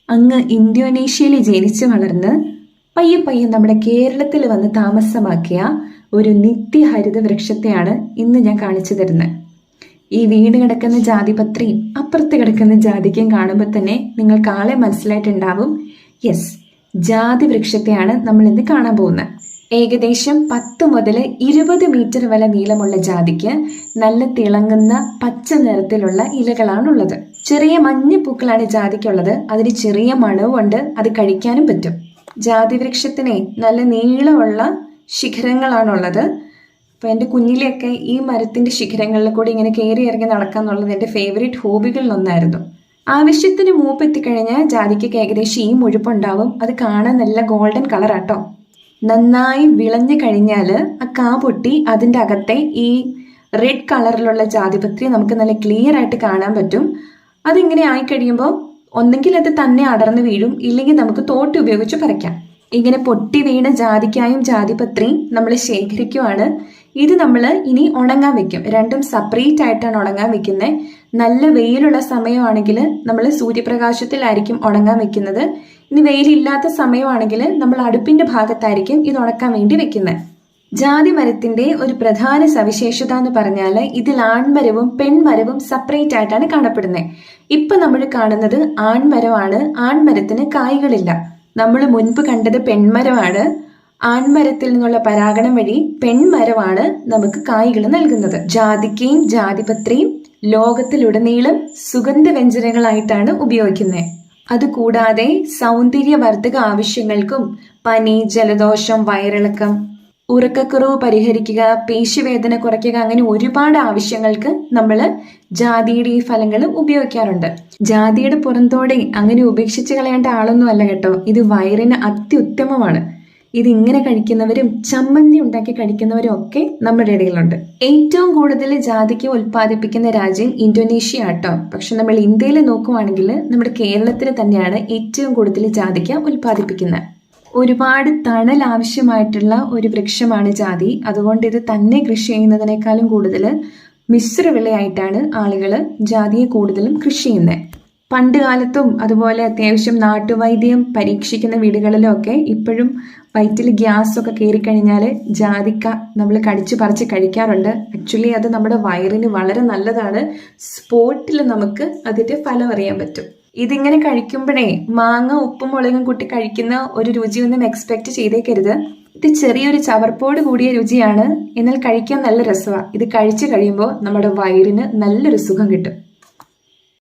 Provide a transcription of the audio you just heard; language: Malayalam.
അങ്ങ് ഇന്തോനേഷ്യയിൽ ജനിച്ചു വളർന്ന് പയ്യെ പയ്യെ നമ്മുടെ കേരളത്തിൽ വന്ന് താമസമാക്കിയ ഒരു നിത്യഹരിത വൃക്ഷത്തെയാണ് ഇന്ന് ഞാൻ കാണിച്ചു തരുന്നത്. ഈ വീട് കിടക്കുന്ന ജാതിപത്രിയും അപ്പുറത്ത് കിടക്കുന്ന ജാതിക്കയും കാണുമ്പോൾ തന്നെ നിങ്ങൾക്ക് ആളെ മനസ്സിലായിട്ടുണ്ടാവും. യെസ്, ജാതി വൃക്ഷത്തെയാണ് നമ്മൾ ഇന്ന് കാണാൻ പോകുന്നത്. ഏകദേശം 10 മുതൽ 20 മീറ്റർ വരെ നീളമുള്ള ജാതിക്ക് നല്ല തിളങ്ങുന്ന പച്ച നിറത്തിലുള്ള ഇലകളാണുള്ളത്. ചെറിയ മഞ്ഞ പൂക്കളാണ് ജാതിക്കുള്ളത്. അതിന് ചെറിയ മണവുമുണ്ട്, അത് കഴിക്കാനും പറ്റും. ജാതി വൃക്ഷത്തിന് നല്ല നീളമുള്ള ശിഖരങ്ങളാണുള്ളത്. അപ്പോൾ എൻ്റെ കുഞ്ഞിലെയൊക്കെ ഈ മരത്തിൻ്റെ ശിഖരങ്ങളിൽ കൂടി ഇങ്ങനെ കയറി ഇറങ്ങി നടക്കുക എന്നുള്ളത് എൻ്റെ ഫേവറേറ്റ് ഹോബികളിലൊന്നായിരുന്നു. ആവശ്യത്തിന് മൂപ്പെത്തിക്കഴിഞ്ഞാൽ ജാതിക്കൊക്കെ ഏകദേശം ഈ മുഴുപ്പുണ്ടാവും. അത് കാണാൻ നല്ല ഗോൾഡൻ കളറാട്ടോ. നന്നായി വിളഞ്ഞു കഴിഞ്ഞാൽ ആ കാ പൊട്ടി അതിൻ്റെ അകത്തെ ഈ റെഡ് കളറിലുള്ള ജാതിപത്രി നമുക്ക് നല്ല ക്ലിയർ ആയിട്ട് കാണാൻ പറ്റും. അതിങ്ങനെ ആയിക്കഴിയുമ്പോൾ ഒന്നെങ്കിൽ അത് തന്നെ അടർന്നു വീഴും, ഇല്ലെങ്കിൽ നമുക്ക് തോട്ടി ഉപയോഗിച്ച് പറിക്കാം. ഇങ്ങനെ പൊട്ടി വീണ ജാതിക്കായും ജാതിപത്രിയും നമ്മൾ ശേഖരിക്കുവാണ്. ഇത് നമ്മൾ ഇനി ഉണങ്ങാൻ വെക്കും. രണ്ടും സെപ്പറേറ്റ് ആയിട്ടാണ് ഉണങ്ങാൻ വെക്കുന്നത്. നല്ല വെയിലുള്ള സമയമാണെങ്കിൽ നമ്മൾ സൂര്യപ്രകാശത്തിലായിരിക്കും ഉണങ്ങാൻ വെക്കുന്നത്. ഇനി വെയിലില്ലാത്ത സമയമാണെങ്കിൽ നമ്മൾ അടുപ്പിന്റെ ഭാഗത്തായിരിക്കും ഇത് ഉണക്കാൻ വേണ്ടി വെക്കുന്നത്. ജാതി മരത്തിന്റെ ഒരു പ്രധാന സവിശേഷത എന്ന് പറഞ്ഞാൽ ഇതിൽ ആൺമരവും പെൺമരവും സെപ്പറേറ്റ് ആയിട്ടാണ് കാണപ്പെടുന്നത്. ഇപ്പൊ നമ്മൾ കാണുന്നത് ആൺമരമാണ്. ആൺമരത്തിന് കായ്കളില്ല. നമ്മൾ മുൻപ് കണ്ടത് പെൺമരമാണ്. ആൺമരത്തിൽ നിന്നുള്ള പരാഗണം വഴി പെൺമരമാണ് നമുക്ക് കായ്കൾ നൽകുന്നത്. ജാതിക്കയും ജാതിപത്രിയും ലോകത്തിലുടനീളം സുഗന്ധവ്യഞ്ജനങ്ങളായിട്ടാണ് ഉപയോഗിക്കുന്നത്. അതുകൂടാതെ സൗന്ദര്യവർദ്ധക ആവശ്യങ്ങൾക്കും പനി, ജലദോഷം, വയറിളക്കം, ഉറക്കക്കുറവ് പരിഹരിക്കുക, പേശിവേദന കുറയ്ക്കുക, അങ്ങനെ ഒരുപാട് ആവശ്യങ്ങൾക്ക് നമ്മൾ ജാതിയുടെ ഈ ഫലങ്ങൾ ഉപയോഗിക്കാറുണ്ട്. ജാതിയുടെ പുറന്തോടെ അങ്ങനെ ഉപേക്ഷിച്ച് കളയേണ്ട ആളൊന്നും അല്ല കേട്ടോ. ഇത് വയറിന് അത്യുത്തമമാണ്. ഇതിങ്ങനെ കഴിക്കുന്നവരും ചമ്മന്തി ഉണ്ടാക്കി കഴിക്കുന്നവരും ഒക്കെ നമ്മുടെ ഇടയിലുണ്ട്. ഏറ്റവും കൂടുതൽ ജാതിക്ക ഉൽപ്പാദിപ്പിക്കുന്ന രാജ്യം ഇന്തോനേഷ്യ ആട്ടോ. പക്ഷെ നമ്മൾ ഇന്ത്യയിൽ നോക്കുവാണെങ്കിൽ നമ്മുടെ കേരളത്തിൽ തന്നെയാണ് ഏറ്റവും കൂടുതൽ ജാതിക്ക ഉൽപ്പാദിപ്പിക്കുന്നത്. ഒരുപാട് തണൽ ആവശ്യമായിട്ടുള്ള ഒരു വൃക്ഷമാണ് ജാതി. അതുകൊണ്ട് ഇത് തന്നെ കൃഷി ചെയ്യുന്നതിനേക്കാളും കൂടുതൽ മിശ്രവിളയായിട്ടാണ് ആളുകൾ ജാതിയെ കൂടുതലും കൃഷി ചെയ്യുന്നത്. പണ്ട് കാലത്തും അതുപോലെ അത്യാവശ്യം നാട്ടുവൈദ്യം പരീക്ഷിക്കുന്ന വീടുകളിലും ഒക്കെ ഇപ്പോഴും വയറ്റിൽ ഗ്യാസ് ഒക്കെ കയറിക്കഴിഞ്ഞാൽ ജാതിക്ക നമ്മൾ കടിച്ചു പറിച്ച് കഴിക്കാറുണ്ട്. ആക്ച്വലി അത് നമ്മുടെ വയറിന് വളരെ നല്ലതാണ്. സ്പോട്ടിൽ നമുക്ക് അതിന്റെ ഫലം അറിയാൻ പറ്റും. ഇതിങ്ങനെ കഴിക്കുമ്പോഴേ മാങ്ങ ഉപ്പും മുളകും കൂട്ടി കഴിക്കുന്ന ഒരു രുചിയൊന്നും എക്സ്പെക്ട് ചെയ്തേക്കരുത്. ഇത് ചെറിയൊരു ചവർപ്പോട് കൂടിയ രുചിയാണ്, എന്നാൽ കഴിക്കാൻ നല്ല രസമാണ്. ഇത് കഴിച്ചു കഴിയുമ്പോൾ നമ്മുടെ വയറിന് നല്ലൊരു സുഖം കിട്ടും.